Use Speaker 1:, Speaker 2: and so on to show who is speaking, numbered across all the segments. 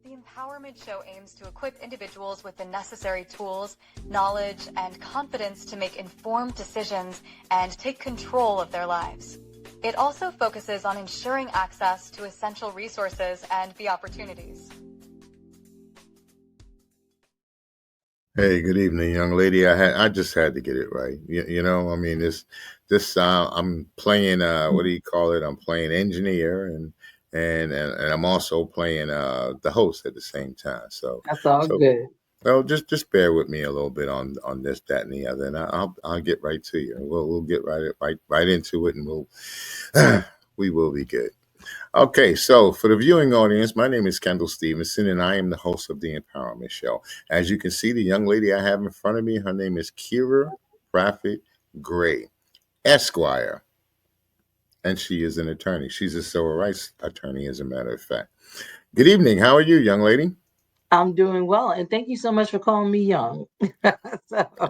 Speaker 1: The Empowerment Show aims to equip individuals with the necessary tools, knowledge, and confidence to make informed decisions and take control of their lives. It also focuses on ensuring access to essential resources and the opportunities.
Speaker 2: Hey, good evening, young lady. I just had to get it right. I mean, I'm playing what do you call it? I'm playing engineer and I'm also playing the host at the same time. So
Speaker 3: That's all
Speaker 2: so
Speaker 3: good.
Speaker 2: well, just bear with me a little bit on this, that, and the other, and I'll get right to you. We'll get right into it, and we will be good. Okay, so for the viewing audience, my name is Kendall Stevenson, and I am the host of the Empowerment Show. As you can see, the young lady I have in front of me, her name is Kira Prophet Gray, Esquire, and she is an attorney. She's a civil rights attorney, as a matter of fact. Good evening. How are you, young lady?
Speaker 3: I'm doing well, and thank you so much for calling me young.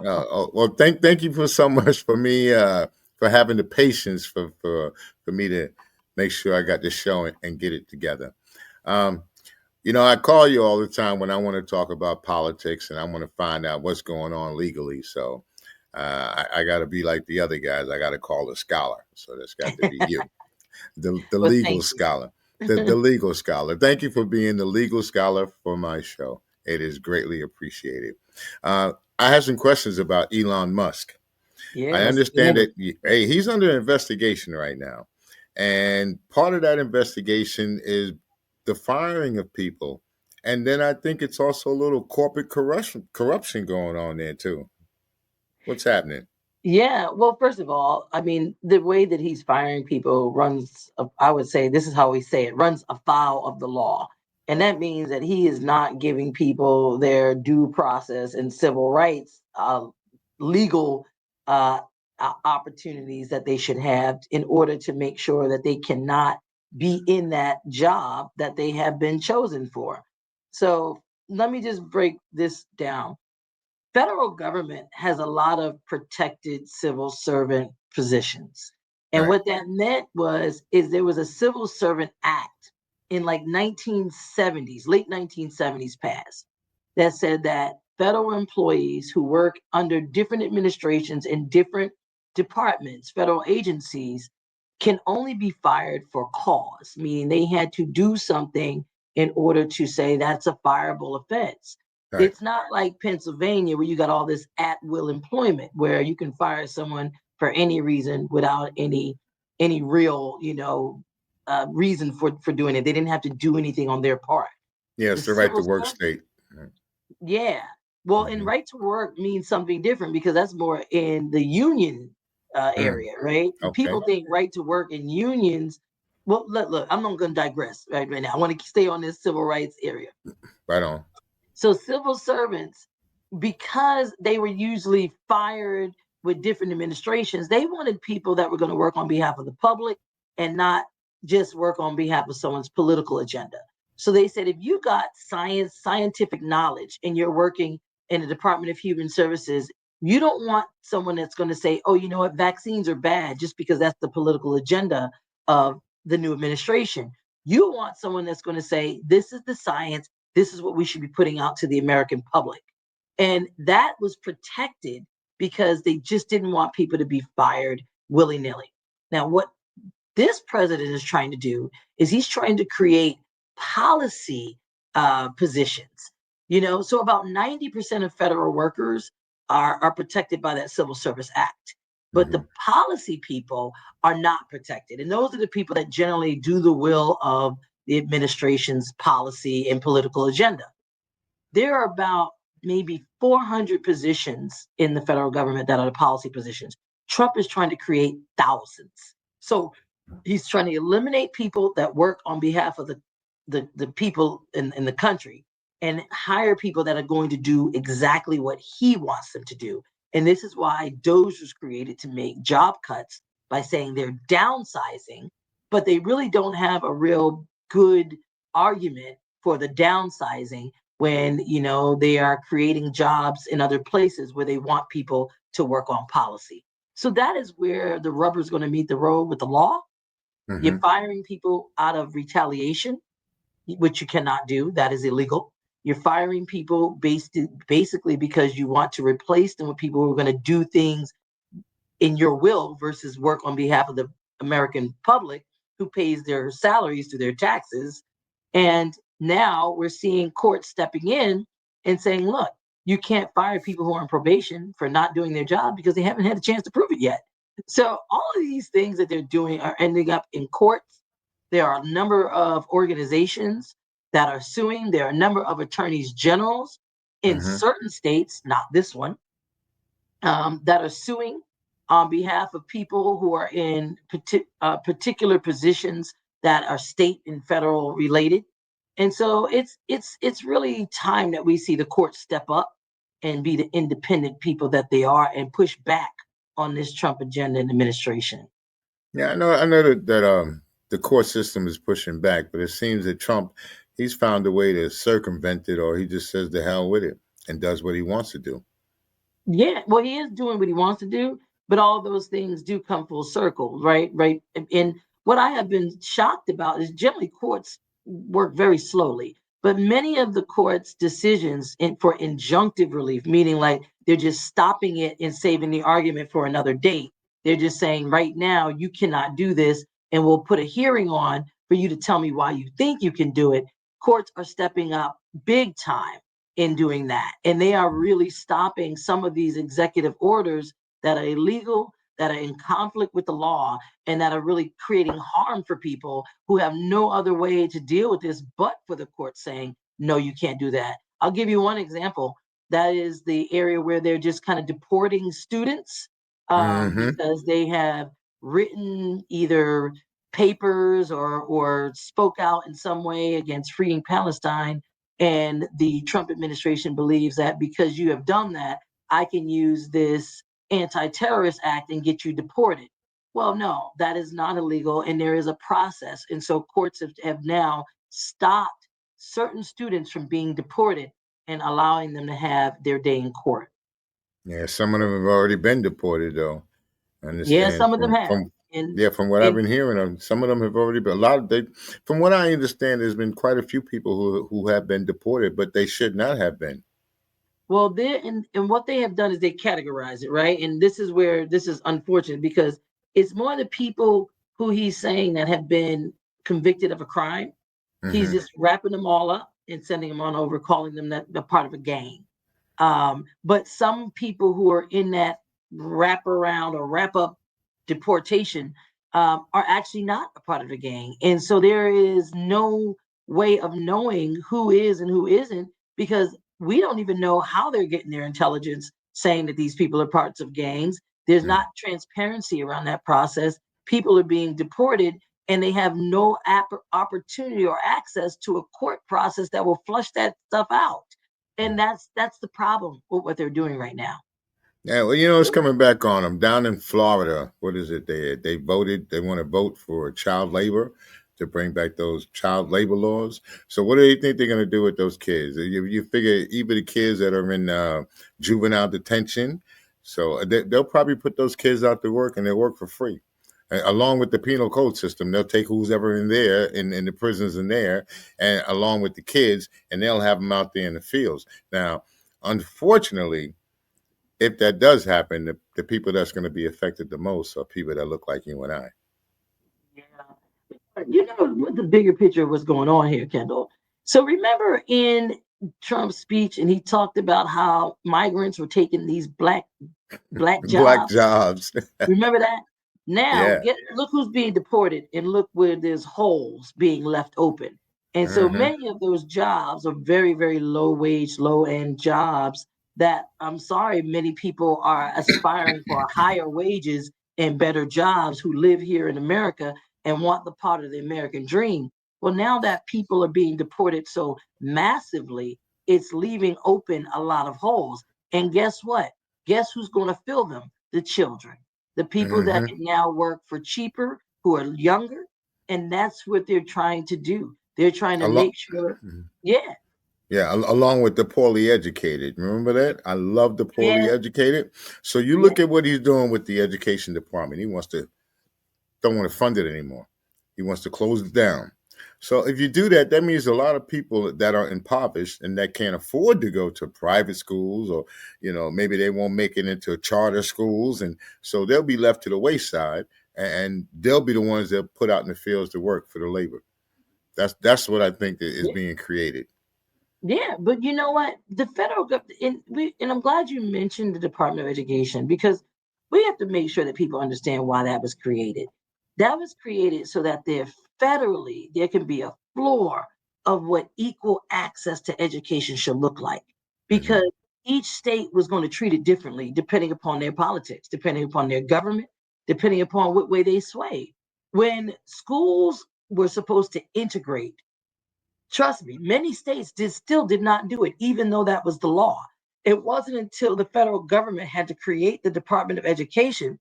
Speaker 2: Well, thank you for so much for me for having the patience for me to make sure I got the show and get it together. Um, I call you all the time when I want to talk about politics and I want to find out what's going on legally. So I got to be like the other guys. I got to call a scholar. So that's got to be you, the
Speaker 3: Well,
Speaker 2: legal
Speaker 3: thank
Speaker 2: scholar, the
Speaker 3: you.
Speaker 2: legal scholar. Thank you for being the legal scholar for my show. It is greatly appreciated. I have some questions about Elon Musk.
Speaker 3: Yeah,
Speaker 2: I
Speaker 3: let's get
Speaker 2: understand
Speaker 3: in it.
Speaker 2: that hey, he's under investigation right now. And part of that investigation is the firing of people. And then I think it's also a little corporate corruption going on there too. What's happening?
Speaker 3: Yeah, well, first of all, I mean, the way that he's firing people runs, I would say, this is how we say it, runs afoul of the law. And that means that he is not giving people their due process and civil rights, legal uh, opportunities that they should have in order to make sure that they cannot be in that job that they have been chosen for. So let me just break this down. Federal government has a lot of protected civil servant positions. And
Speaker 2: Right.
Speaker 3: what that meant is there was a Civil Servant Act in like 1970s, late 1970s passed, that said that federal employees who work under different administrations in different departments, federal agencies, can only be fired for cause, meaning they had to do something in order to say that's a fireable offense.
Speaker 2: Right.
Speaker 3: It's not like Pennsylvania where you got all this at will employment where you can fire someone for any reason without any real, reason for doing it. They didn't have to do anything on their part.
Speaker 2: Yeah,
Speaker 3: The
Speaker 2: it's the right to
Speaker 3: civil
Speaker 2: work
Speaker 3: service,
Speaker 2: state.
Speaker 3: yeah. Well, and
Speaker 2: Mm-hmm.
Speaker 3: right to work means something different because that's more in the union
Speaker 2: Mm.
Speaker 3: area, right?
Speaker 2: Okay.
Speaker 3: People think right to work in unions. Well, look, I'm not going to digress right now. I want to stay on this civil rights area.
Speaker 2: Right on.
Speaker 3: So civil servants, because they were usually fired with different administrations, they wanted people that were going to work on behalf of the public and not just work on behalf of someone's political agenda. So they said if you got scientific knowledge and you're working in the Department of Human Services, you don't want someone that's going to say, oh, you know what, vaccines are bad just because that's the political agenda of the new administration. You want someone that's going to say, this is the science, this is what we should be putting out to the American public. And that was protected because they just didn't want people to be fired willy nilly. Now, what this president is trying to do is he's trying to create policy positions. So about 90% of federal workers are protected by that Civil Service Act. But
Speaker 2: Mm-hmm.
Speaker 3: the policy people are not protected. And those are the people that generally do the will of the administration's policy and political agenda. There are about maybe 400 positions in the federal government that are the policy positions. Trump is trying to create thousands. So he's trying to eliminate people that work on behalf of the people in the country and hire people that are going to do exactly what he wants them to do. And this is why DOGE was created to make job cuts by saying they're downsizing, but they really don't have a real good argument for the downsizing when they are creating jobs in other places where they want people to work on policy. So that is where the rubber is going to meet the road with the law. You're
Speaker 2: Mm-hmm.
Speaker 3: firing people out of retaliation. which you cannot do. That is illegal. You're firing people basically because you want to replace them with people who are going to do things in your will versus work on behalf of the American public who pays their salaries through their taxes. And now we're seeing courts stepping in and saying, look, you can't fire people who are on probation for not doing their job because they haven't had a chance to prove it yet. So all of these things that they're doing are ending up in courts. There are a number of organizations that are suing. There are a number of attorneys generals in
Speaker 2: Mm-hmm.
Speaker 3: certain states, not this one, that are suing on behalf of people who are in particular positions that are state and federal related. And so it's really time that we see the courts step up and be the independent people that they are and push back on this Trump agenda and administration.
Speaker 2: Yeah, I know that the court system is pushing back, but it seems that Trump, he's found a way to circumvent it, or he just says the hell with it and does what he wants to do.
Speaker 3: Yeah, well, he is doing what he wants to do, but all those things do come full circle, right? Right. And what I have been shocked about is generally courts work very slowly, but many of the court's decisions for injunctive relief, meaning like they're just stopping it and saving the argument for another date. They're just saying right now you cannot do this, and we'll put a hearing on for you to tell me why you think you can do it. Courts are stepping up big time in doing that. And they are really stopping some of these executive orders that are illegal, that are in conflict with the law, and that are really creating harm for people who have no other way to deal with this but for the court saying, no, you can't do that. I'll give you one example. That is the area where they're just kind of deporting students
Speaker 2: Mm-hmm.
Speaker 3: because they have written either papers or spoke out in some way against freeing Palestine. And the Trump administration believes that because you have done that, I can use this anti-terrorist act and get you deported. Well, no, that is not illegal. And there is a process. And so courts have now stopped certain students from being deported and allowing them to have their day in court.
Speaker 2: Yeah, some of them have already been deported, though. I
Speaker 3: Yeah,
Speaker 2: understand
Speaker 3: some of them have.
Speaker 2: from
Speaker 3: And
Speaker 2: yeah, from what I've
Speaker 3: and
Speaker 2: been hearing, some of them have already been. A lot of they, from what I understand, there's been quite a few people who have been deported, but they should not have been.
Speaker 3: well, they and what they have done is they categorize it, right? And this is where this is unfortunate because it's more the people who he's saying that have been convicted of a crime. He's
Speaker 2: Mm-hmm.
Speaker 3: just wrapping them all up and sending them on over, calling them that they're part of a gang. But some people who are in that wrap around or wrap up deportation are actually not a part of the gang. And so there is no way of knowing who is and who isn't because we don't even know how they're getting their intelligence saying that these people are parts of gangs. There's not transparency around that process. People are being deported and they have no opportunity or access to a court process that will flush that stuff out. And that's the problem with what they're doing right now.
Speaker 2: Yeah, well, it's coming back on them down in Florida. What is it? They voted. They want to vote for child labor to bring back those child labor laws. So, what do you think they're going to do with those kids? You figure even the kids that are in juvenile detention, so they'll probably put those kids out to work and they'll work for free. Along with the penal code system, they'll take who's ever in there in the prisons in there, and along with the kids, and they'll have them out there in the fields. Now, unfortunately, if that does happen, the people that's going to be affected the most are people that look like you and I.
Speaker 3: Yeah. You know what the bigger picture of what's going on here, Kendall. So remember in Trump's speech, and he talked about how migrants were taking these black
Speaker 2: Black
Speaker 3: jobs.
Speaker 2: jobs.
Speaker 3: Remember that? Now,
Speaker 2: Yeah.
Speaker 3: look who's being deported, and look where there's holes being left open. And so
Speaker 2: Hmm.
Speaker 3: many of those jobs are very, very low wage, low end jobs that I'm sorry, many people are aspiring for higher wages and better jobs who live here in America and want the part of the American dream. Well, now that people are being deported so massively, it's leaving open a lot of holes. And guess what? Guess who's going to fill them? The children, the people that
Speaker 2: Hmm.
Speaker 3: can now work for cheaper, who are younger. And that's what they're trying to do. They're trying to
Speaker 2: Along,
Speaker 3: make sure, yeah,
Speaker 2: yeah, along with the poorly educated. Remember that? I love the poorly
Speaker 3: yeah,
Speaker 2: educated. So you
Speaker 3: yeah,
Speaker 2: look at what he's doing with the education department. He wants to don't want to fund it anymore. He wants to close it down. So if you do that, that means a lot of people that are impoverished and that can't afford to go to private schools, or maybe they won't make it into charter schools, and so they'll be left to the wayside, and they'll be the ones that put out in the fields to work for the labor. That's what I think that is
Speaker 3: Yeah,
Speaker 2: being created.
Speaker 3: yeah, but you know what? The federal government, and I'm glad you mentioned the Department of Education, because we have to make sure that people understand why that was created. That was created so that federally there can be a floor of what equal access to education should look like,
Speaker 2: Hmm.
Speaker 3: because each state was going to treat it differently depending upon their politics, depending upon their government, depending upon what way they sway. When schools were supposed to integrate, trust me, many states still did not do it, even though that was the law. It wasn't until the federal government had to create the Department of Education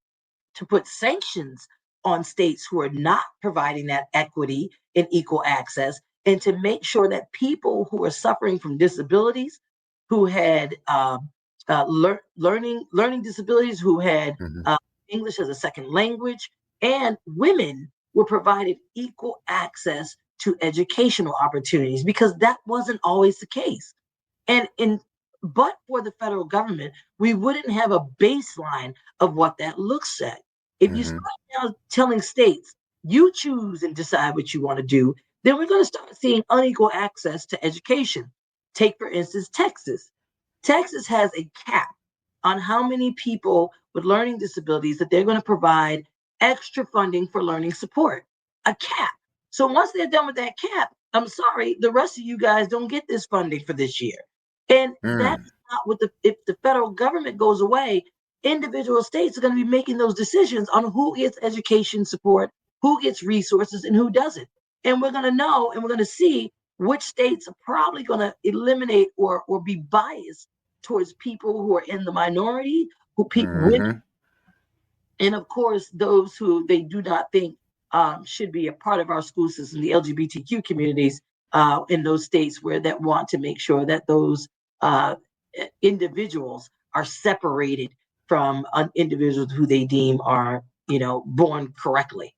Speaker 3: to put sanctions on states who are not providing that equity and equal access, and to make sure that people who are suffering from disabilities, who had learning disabilities, who had
Speaker 2: Hmm.
Speaker 3: uh, English as a second language, and women were provided equal access to educational opportunities, because that wasn't always the case. But for the federal government, we wouldn't have a baseline of what that looks like. If you
Speaker 2: Hmm.
Speaker 3: start now telling states, you choose and decide what you want to do, then we're going to start seeing unequal access to education. Take, for instance, Texas. Texas has a cap on how many people with learning disabilities that they're going to provide extra funding for learning support. A cap. So once they're done with that cap, I'm sorry, the rest of you guys don't get this funding for this year. And that's
Speaker 2: Mm.
Speaker 3: not what if the federal government goes away, individual states are going to be making those decisions on who gets education support, who gets resources, and who doesn't. And we're going to know, and we're going to see which states are probably going to eliminate or be biased towards people who are in the minority, women,
Speaker 2: Hmm.
Speaker 3: and of course those who they do not think should be a part of our school system, the LGBTQ communities in those states where that want to make sure that those uh, individuals are separated from individuals who they deem are, born correctly.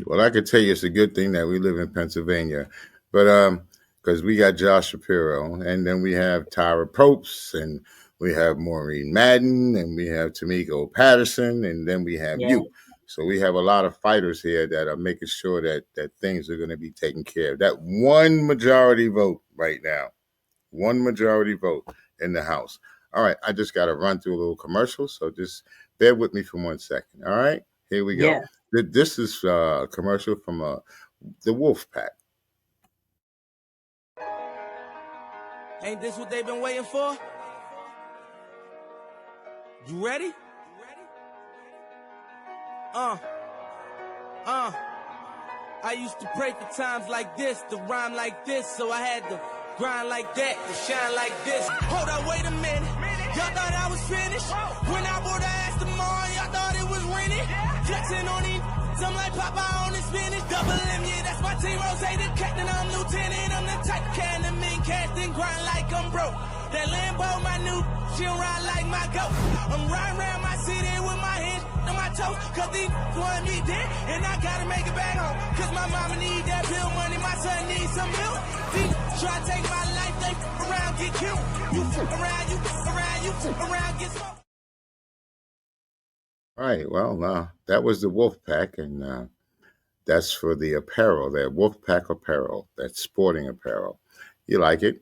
Speaker 2: Well, I could tell you it's a good thing that we live in Pennsylvania, but because we got Josh Shapiro, and then we have Tyra Propes, and we have Maureen Madden, and we have Tamiko Patterson, and then we have
Speaker 3: Yeah,
Speaker 2: you. So we have a lot of fighters here that are making sure that things are going to be taken care of. That one majority vote right now, one majority vote in the House. All right, I just got to run through a little commercial, so just bear with me for 1 second. All right, here we go.
Speaker 3: yeah.
Speaker 2: This is a commercial from the Wolf Pack.
Speaker 4: Ain't this what they've been waiting for? You ready? Uh, I used to pray for times like this, to rhyme like this, so I had to grind like that, to shine like this. Hold up, wait a minute. Y'all thought I was finished? When I bought the Aston Martin, y'all thought it was rented? Flexing on these, I'm like Popeye on the spinach. Double M, yeah, that's my team. Rose, the captain, I'm lieutenant. I'm the type can the mean cast and grind like I'm broke. That Lambo, my new, she'll ride like my goat. I'm riding around my city with my hands on my toes, cause these want me dead, and I gotta make it back home. Cause my mama need that bill money, my son needs some milk. These try to take my life, they around, get killed. You around, you around, you around, get smoked.
Speaker 2: All right, well, that was the Wolf Pack, and that's for the apparel, that Wolf Pack apparel, that sporting apparel. You like it?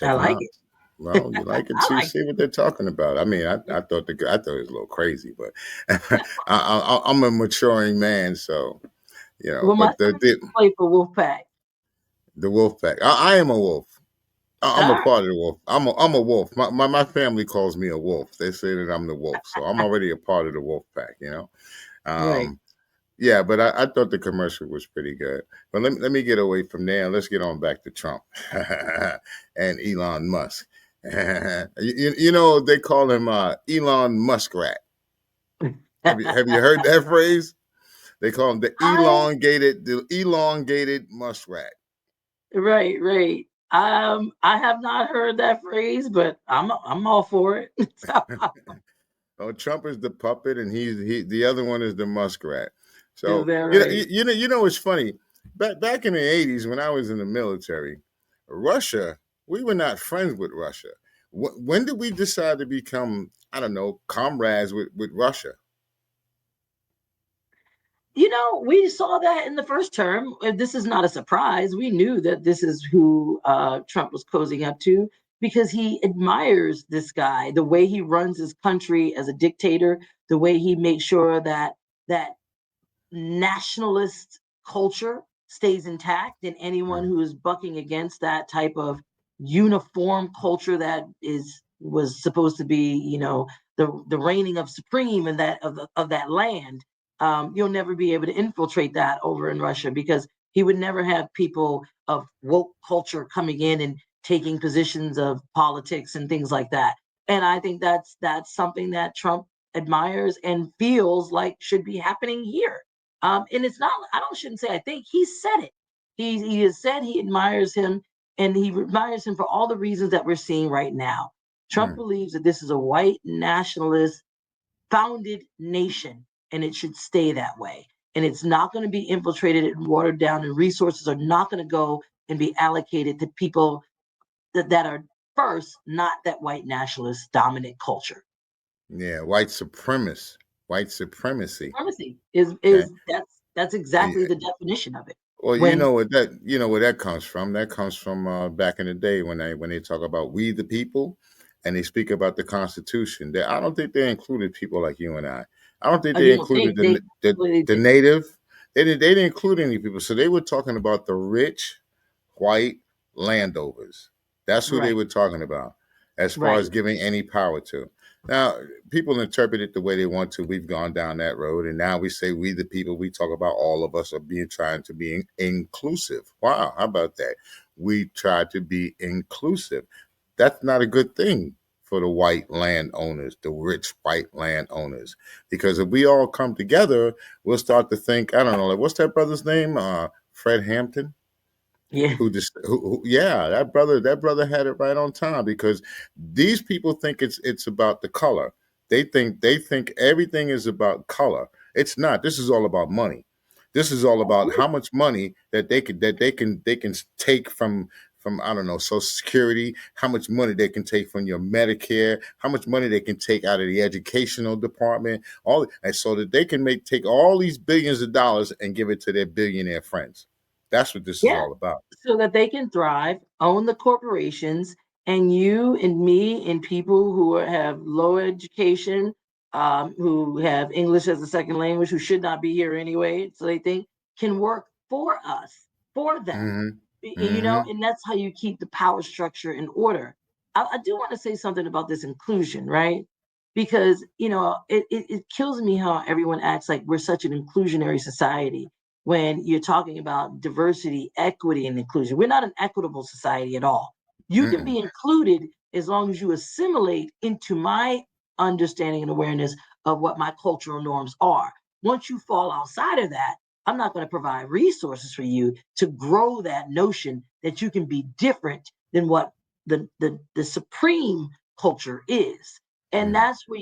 Speaker 3: I
Speaker 2: Check them
Speaker 3: like
Speaker 2: out.
Speaker 3: it.
Speaker 2: Well, you like it
Speaker 3: I
Speaker 2: too.
Speaker 3: like
Speaker 2: See what they're talking about. I mean, I thought I thought it was a little crazy, but I'm a maturing man, so
Speaker 3: Well, my
Speaker 2: But
Speaker 3: son used to play for Wolfpack.
Speaker 2: the wolf pack. I am a wolf. I'm a
Speaker 3: All
Speaker 2: part of the wolf. I'm a wolf. My family calls me a wolf. They say that I'm the wolf, so I'm already a part of the wolf pack.
Speaker 3: right.
Speaker 2: Um, yeah, but I thought the commercial was pretty good. But let me get away from there and let's get on back to Trump and Elon Musk. They call him Elon Muskrat. Have you heard that phrase? They call him
Speaker 3: I
Speaker 2: the elongated muskrat.
Speaker 3: Right, right. I have not heard that phrase, but I'm all for it.
Speaker 2: Oh, Trump is the puppet, and the other one is the muskrat.
Speaker 3: Is
Speaker 2: So
Speaker 3: that right?
Speaker 2: it's funny. back in the 80s when I was in the military, Russia, we were not friends with Russia. When did we decide to become, I don't know, comrades with Russia?
Speaker 3: We saw that in the first term. This is not a surprise. We knew that this is who Trump was cozying up to because he admires this guy, the way he runs his country as a dictator, the way he makes sure that nationalist culture stays intact, and anyone
Speaker 2: Mm.
Speaker 3: who is bucking against that type of uniform culture that was supposed to be, the reigning of supreme and that of that land, you'll never be able to infiltrate that over in Russia because he would never have people of woke culture coming in and taking positions of politics and things like that. And I think that's something that Trump admires and feels like should be happening here. And it's not, I don't shouldn't say I think he said it. He has said he admires him and he admires him for all the reasons that we're seeing right now. Trump
Speaker 2: Mm.
Speaker 3: believes that this is a white nationalist founded nation and it should stay that way. And it's not going to be infiltrated and watered down, and resources are not going to go and be allocated to people that are first not that white nationalist dominant culture.
Speaker 2: Yeah, white supremacist, white supremacy.
Speaker 3: Supremacy is
Speaker 2: Okay.
Speaker 3: is that's exactly the definition of it.
Speaker 2: Well,
Speaker 3: When
Speaker 2: you know where that comes from. That comes from back in the day when they talk about we the people, and they speak about the Constitution. I don't think they included people like you and I. I don't think they
Speaker 3: you know
Speaker 2: included
Speaker 3: they completely
Speaker 2: the
Speaker 3: did.
Speaker 2: native. They didn't include any people. So they were talking about the rich white landowners. That's who they
Speaker 3: Right,
Speaker 2: were talking about as far
Speaker 3: right.
Speaker 2: as giving any power to. Now, people interpret it the way they want to. We've gone down that road, and now we say we the people. We talk about all of us are being trying to be inclusive. Wow, how about that? We try to be inclusive. That's not a good thing for the white landowners, the rich white landowners, because if we all come together, we'll start to think. I don't know, like what's that brother's name? Fred Hampton,
Speaker 3: Yeah,
Speaker 2: yeah, that brother had it right on time because these people think it's about the color. They think everything is about color. It's not. This is all about money. This is all about how much money they can take from I don't know, Social Security, how much money they can take from your Medicare, how much money they can take out of the educational department, all, and so that they can take all these billions of dollars and give it to their billionaire friends. That's what this is
Speaker 3: yeah.
Speaker 2: all about.
Speaker 3: So that they can thrive, own the corporations, and you and me and people who have low education, who have English as a second language, who should not be here anyway, so they think can work for us, for them.
Speaker 2: Hmm. Hmm.
Speaker 3: And that's how you keep the power structure in order. I do want to say something about this inclusion, right? Because it kills me how everyone acts like we're such an inclusionary society when you're talking about diversity, equity, and inclusion. We're not an equitable society at all. You can
Speaker 2: Mm-mm.
Speaker 3: be included as long as you assimilate into my understanding and awareness of what my cultural norms are. Once you fall outside of that, I'm not going to provide resources for you to grow that notion that you can be different than what the supreme culture is. And
Speaker 2: Mm.
Speaker 3: that's where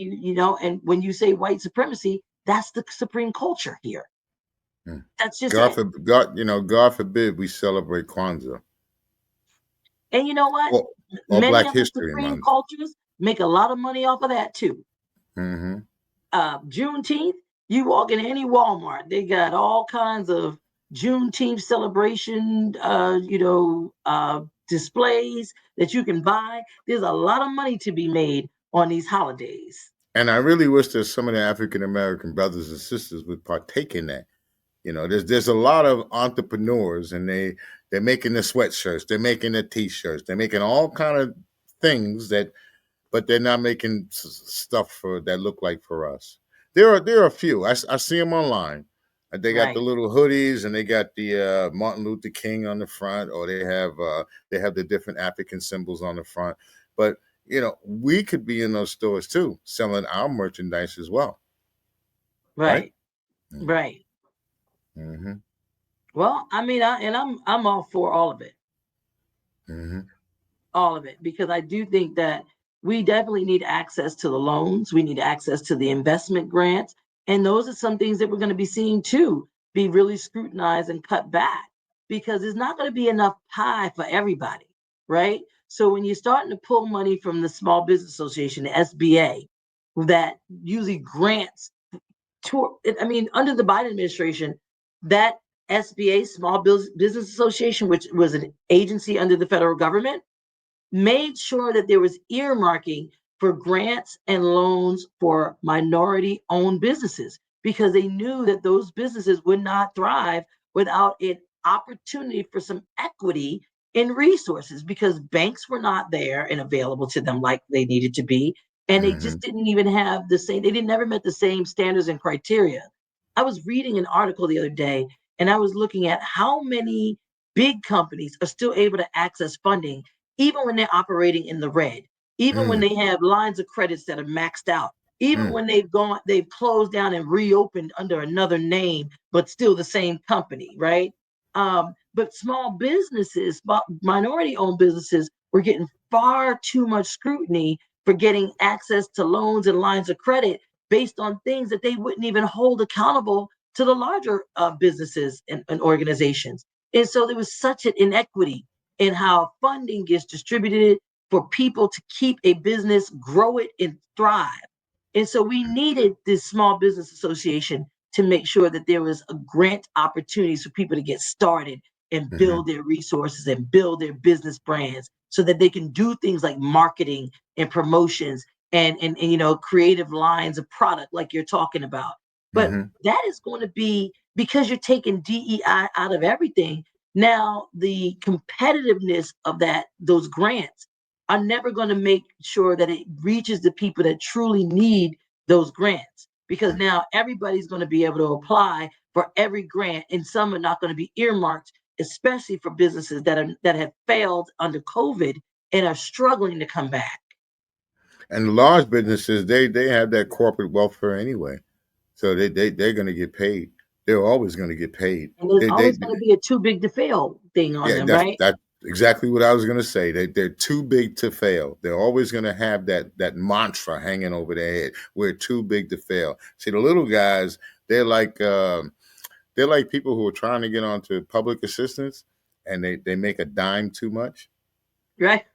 Speaker 3: and when you say white supremacy, that's the supreme culture here.
Speaker 2: Mm.
Speaker 3: That's just it.
Speaker 2: God forbid we celebrate Kwanzaa
Speaker 3: And you know what?
Speaker 2: or,
Speaker 3: Many
Speaker 2: Black
Speaker 3: of the
Speaker 2: History
Speaker 3: supreme
Speaker 2: Month.
Speaker 3: cultures make a lot of money off of that too.
Speaker 2: Hmm.
Speaker 3: Juneteenth, you walk in any Walmart, they got all kinds of Juneteenth celebration, displays that you can buy. There's a lot of money to be made on these holidays.
Speaker 2: And I really wish that some of the African American brothers and sisters would partake in that. There's a lot of entrepreneurs, and they're making the sweatshirts, they're making the t-shirts, they're making all kind of things but they're not making stuff that look like for us. There are a few. I see them online. They got the
Speaker 3: Right.
Speaker 2: little hoodies, and they got the Martin Luther King on the front, or they have the different African symbols on the front. But we could be in those stores too, selling our merchandise as well, right?
Speaker 3: Right. Right.
Speaker 2: Mm-hmm.
Speaker 3: Well, I mean, I'm all for all of it.
Speaker 2: Mm-hmm.
Speaker 3: All of it, because I do think that we definitely need access to the loans. We need access to the investment grants. And those are some things that we're going to be seeing too be really scrutinized and cut back. because there's not going to be enough pie for everybody, right? So when you're starting to pull money from the Small Business Association, the SBA, that usually grants under the Biden administration, that SBA, Small Business Association, which was an agency under the federal government, made sure that there was earmarking for grants and loans for minority-owned businesses, because they knew that those businesses would not thrive without an opportunity for some equity in resources, because banks were not there and available to them like they needed to be. And they just didn't even have they never met the same standards and criteria. I was reading an article the other day, and I was looking at how many big companies are still able to access funding, even when they're operating in the red, even when they have lines of credits that are maxed out, even when they've closed down and reopened under another name, but still the same company, right? But small businesses, minority-owned businesses, were getting far too much scrutiny for getting access to loans and lines of credit based on things that they wouldn't even hold accountable to the larger businesses and organizations. And so there was such an inequity in how funding gets distributed for people to keep a business, grow it, and thrive. And so we needed this Small Business Association to make sure that there was a grant opportunities for people to get started and build their resources and build their business brands, so that they can do things like marketing and promotions and creative lines of product like you're talking about. But that is going to be, because you're taking DEI out of everything. Now the competitiveness of those grants are never going to make sure that it reaches the people that truly need those grants, because now everybody's going to be able to apply for every grant, and some are not going to be earmarked, especially for businesses that have failed under COVID and are struggling to come back.
Speaker 2: And large businesses, they have that corporate welfare anyway, so they're going to get paid. They're always going to get paid.
Speaker 3: And there's always going to be a too big to fail thing on them, right?
Speaker 2: That's exactly what I was going to say. They're too big to fail. They're always going to have that mantra hanging over their head. We're too big to fail. See, the little guys, they're like people who are trying to get onto public assistance, and they make a dime too much.
Speaker 3: Right.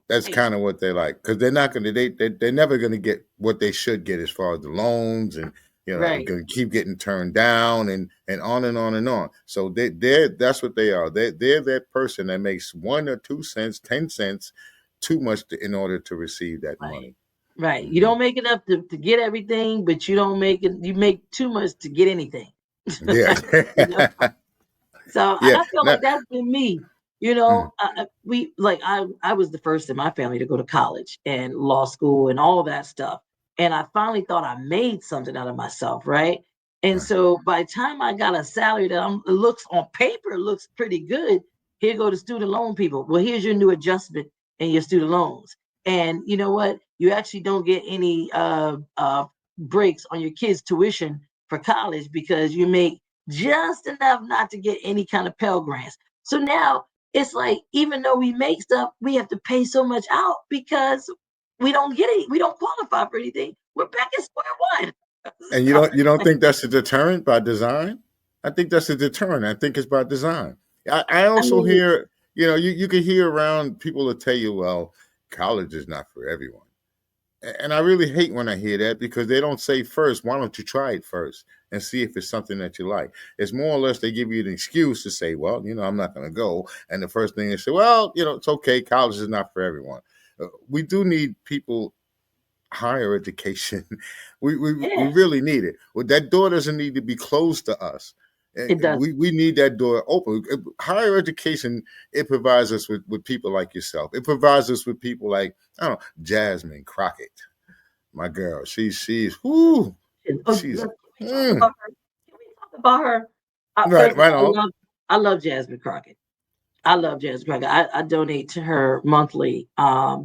Speaker 2: That's kind of what they're like, because they're not going to. They're never going to get what they should get as far as the loans, and
Speaker 3: Right.
Speaker 2: going to keep getting turned down, and on and on and on. So that's what they are. They're that person that makes 1 or 2 cents, 10 cents too much in order to receive that money.
Speaker 3: Right. You don't make enough to get everything, but you don't make it. You make too much to get anything.
Speaker 2: Yeah.
Speaker 3: So I feel like that's been me. I was the first in my family to go to college and law school and all that stuff. And I finally thought I made something out of myself, right? And so by the time I got a salary that looks on paper looks pretty good, here go the student loan people. Well, here's your new adjustment in your student loans. And you know what? You actually don't get any breaks on your kids' tuition for college, because you make just enough not to get any kind of Pell Grants. So now it's like, even though we make stuff, we have to pay so much out because we don't get it. We don't qualify for anything. We're back at square one.
Speaker 2: And you don't think that's a deterrent by design? I think that's a deterrent. I think it's by design. I also hear, you can hear around people that tell you, well, college is not for everyone. And I really hate when I hear that, because they don't say first, why don't you try it first and see if it's something that you like? It's more or less they give you an excuse to say, well, I'm not going to go. And the first thing they say, well, it's okay. College is not for everyone. We do need people, higher education. We really need it. Well, that door doesn't need to be closed to us.
Speaker 3: It does.
Speaker 2: We need that door open. Higher education, it provides us with people like yourself. It provides us with people like, I don't know, Jasmine Crockett, my girl. She's whoo. She's
Speaker 3: Can we talk about her?
Speaker 2: Right on.
Speaker 3: I love Jasmine Crockett. I donate to her monthly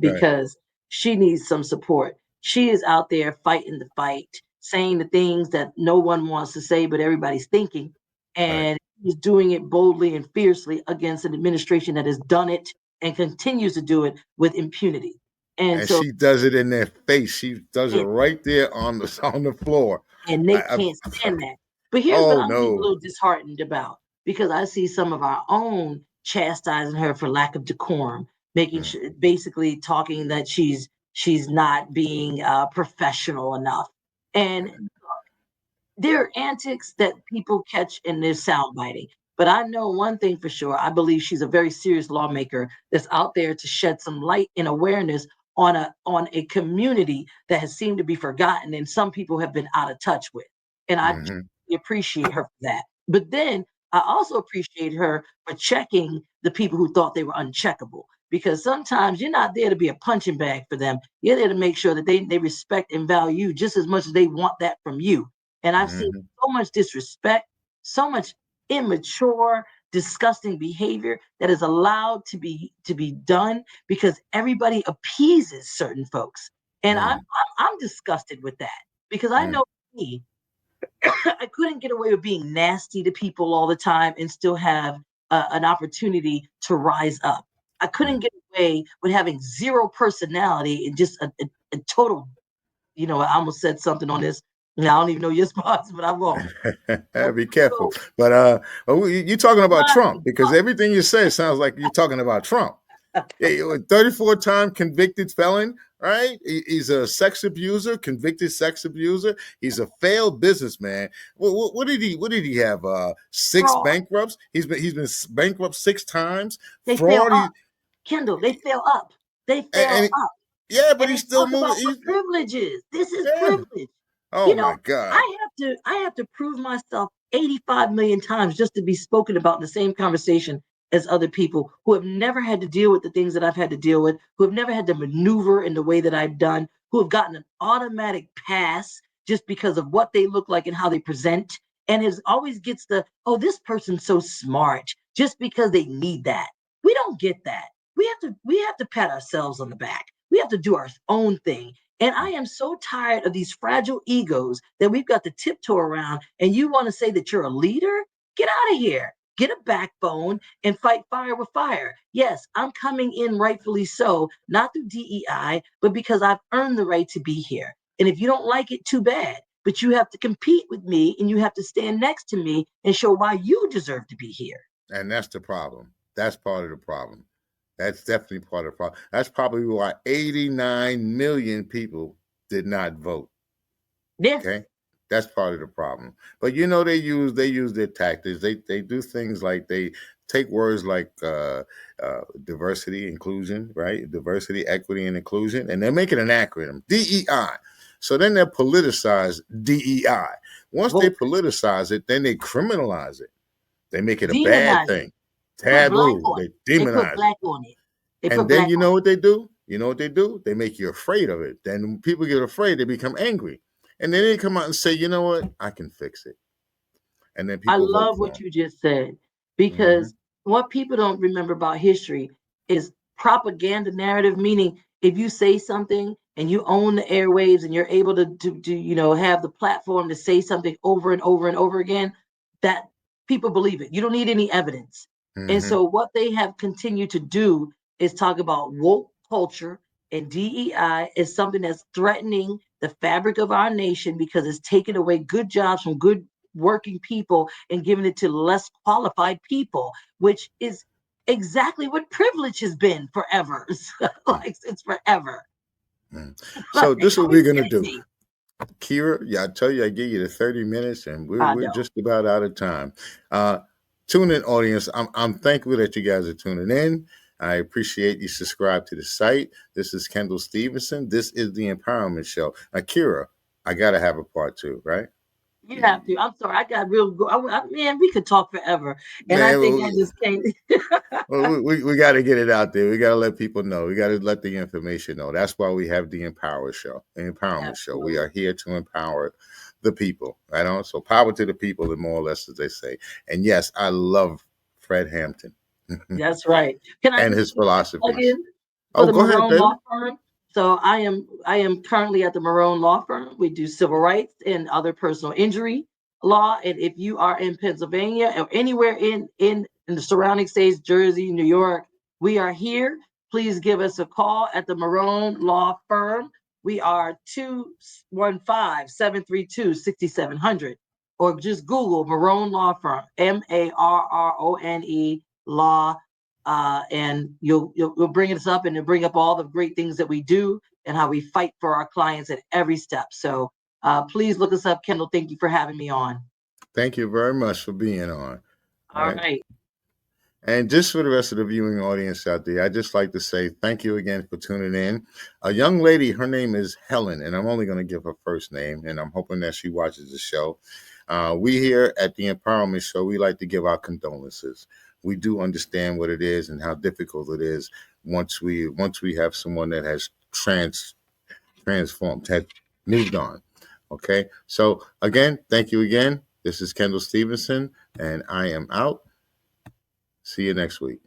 Speaker 3: because she needs some support. She is out there fighting the fight, saying the things that no one wants to say, but everybody's thinking. And he's doing it boldly and fiercely against an administration that has done it and continues to do it with impunity. And so
Speaker 2: she does it in their face. She does it right there on the floor.
Speaker 3: And they can't stand that. But here's what I'm a little disheartened about, because I see some of our own chastising her for lack of decorum, making
Speaker 2: Mm,
Speaker 3: sure, basically talking that she's not being professional enough. And there are antics that people catch and they're sound biting. But I know one thing for sure. I believe she's a very serious lawmaker that's out there to shed some light and awareness on a community that has seemed to be forgotten and some people have been out of touch with. And I
Speaker 2: mhm,
Speaker 3: appreciate her for that. But then I also appreciate her for checking the people who thought they were uncheckable. Because sometimes you're not there to be a punching bag for them. You're there to make sure that they respect and value you just as much as they want that from you. And I've seen
Speaker 2: mhm,
Speaker 3: so much disrespect, so much immature, disgusting behavior that is allowed to be done because everybody appeases certain folks. And I'm
Speaker 2: mm,
Speaker 3: I'm, I'm disgusted with that because I
Speaker 2: mm,
Speaker 3: know me, I couldn't get away with being nasty to people all the time and still have an opportunity to rise up. I couldn't
Speaker 2: mm.
Speaker 3: get away with having zero personality and just a total, I almost said something on this. I don't even know your spots, but I won't.
Speaker 2: Be careful.
Speaker 3: So,
Speaker 2: But you're talking about
Speaker 3: not
Speaker 2: Trump because everything you say sounds like you're talking about Trump. Yeah, 34-time convicted felon, right? He's a sex abuser, convicted sex abuser. He's a failed businessman. What did he? What did he have? Six
Speaker 3: fraud.
Speaker 2: bankrupts. He's been bankrupt 6 times.
Speaker 3: They fail
Speaker 2: Fraud.
Speaker 3: up. Kendall, they fail up. They fail
Speaker 2: And
Speaker 3: up.
Speaker 2: yeah, but
Speaker 3: And
Speaker 2: he's
Speaker 3: they
Speaker 2: still
Speaker 3: talk
Speaker 2: moving.
Speaker 3: about the privileges. This is
Speaker 2: Yeah.
Speaker 3: privilege.
Speaker 2: Oh
Speaker 3: You know,
Speaker 2: my God.
Speaker 3: I have to prove myself 85 million times just to be spoken about in the same conversation as other people who have never had to deal with the things that I've had to deal with, who have never had to maneuver in the way that I've done, who have gotten an automatic pass just because of what they look like and how they present. And is always gets the, oh, this person's so smart just because they need that. We don't get that. We have to pat ourselves on the back. We have to do our own thing. And I am so tired of these fragile egos that we've got to tiptoe around. And you want to say that you're a leader? Get out of here. Get a backbone and fight fire with fire. Yes, I'm coming in rightfully so, not through DEI, but because I've earned the right to be here. And if you don't like it, too bad. But you have to compete with me and you have to stand next to me and show why you deserve to be here.
Speaker 2: And that's the problem. That's part of the problem. That's definitely part of the problem. That's probably why 89 million people did not vote.
Speaker 3: Yes,
Speaker 2: Okay, that's part of the problem. But they use their tactics. They do things like they take words like diversity, inclusion, right? Diversity, equity, and inclusion, and they make it an acronym, DEI. So then they politicize DEI. Once they
Speaker 3: vote,
Speaker 2: politicize it, then they criminalize it. They make it a bad
Speaker 3: demonize it.
Speaker 2: thing,
Speaker 3: Put black
Speaker 2: taboo.
Speaker 3: on
Speaker 2: They
Speaker 3: it. They put
Speaker 2: demonize it.
Speaker 3: black on it. They
Speaker 2: And
Speaker 3: put
Speaker 2: then
Speaker 3: black
Speaker 2: you
Speaker 3: on
Speaker 2: know
Speaker 3: it.
Speaker 2: what they do? You know what they do? They make you afraid of it. Then when people get afraid, they become angry. And then they come out and say, you know what? I can fix it. And then
Speaker 3: I
Speaker 2: people vote
Speaker 3: love
Speaker 2: for
Speaker 3: what
Speaker 2: them.
Speaker 3: you just said
Speaker 2: Hmm.
Speaker 3: because what people don't remember about history is propaganda narrative, meaning if you say something and you own the airwaves and you're able to have the platform to say something over and over and over again, that people believe it. You don't need any evidence. And
Speaker 2: Hmm.
Speaker 3: so what they have continued to do is talk about woke culture and DEI is something that's threatening the fabric of our nation because it's taking away good jobs from good working people and giving it to less qualified people, which is exactly what privilege has been forever. Like since forever.
Speaker 2: So
Speaker 3: Like,
Speaker 2: this is
Speaker 3: are
Speaker 2: what
Speaker 3: we
Speaker 2: we're gonna
Speaker 3: kidding
Speaker 2: do.
Speaker 3: me?
Speaker 2: Kira, yeah, I tell you, I give you the 30 minutes and we're
Speaker 3: I
Speaker 2: we're
Speaker 3: know.
Speaker 2: just about out of time. Uh Tune in audience. I'm thankful that you guys are tuning in. I appreciate you subscribe to the site. This is Kendall Stevenson. This is the Empowerment Show. Kira, I gotta have a part two, right?
Speaker 3: You have to. I'm sorry. I got real. Man, we could talk forever, and I think I
Speaker 2: Man,
Speaker 3: just can't.
Speaker 2: well, we got to get it out there. We got to let people know. We got to let the information know. That's why we have the Empower Show, the Empowerment Show. We
Speaker 3: Absolutely.
Speaker 2: are here to empower the people, right on. So power to the people, and more or less as they say. And yes, I love Fred Hampton
Speaker 3: That's right. Can I
Speaker 2: and
Speaker 3: just
Speaker 2: his
Speaker 3: put a quick plug
Speaker 2: philosophies.
Speaker 3: in for
Speaker 2: Oh,
Speaker 3: the
Speaker 2: go ahead,
Speaker 3: Marone
Speaker 2: baby.
Speaker 3: Law Firm? So I am currently at the Marone Law Firm. We do civil rights and other personal injury law. And if you are in Pennsylvania or anywhere in the surrounding states, Jersey, New York, we are here. Please give us a call at the Marone Law Firm. We are 215-732-6700. or just Google Marone Law Firm, Marrone Law, and you'll bring us up, and it'll bring up all the great things that we do and how we fight for our clients at every step. So please look us up. Kendall, thank you for having me on.
Speaker 2: Thank you very much for being on.
Speaker 3: All right.
Speaker 2: And just for the rest of the viewing audience out there, I'd just like to say thank you again for tuning in. A young lady, her name is Helen, and I'm only going to give her first name, and I'm hoping that she watches the show. We here at the Empowerment Show, we like to give our condolences. We do understand what it is and how difficult it is once we have someone that has transformed, has moved on. Okay, so again, thank you again. This is Kendall Stevenson, and I am out. See you next week.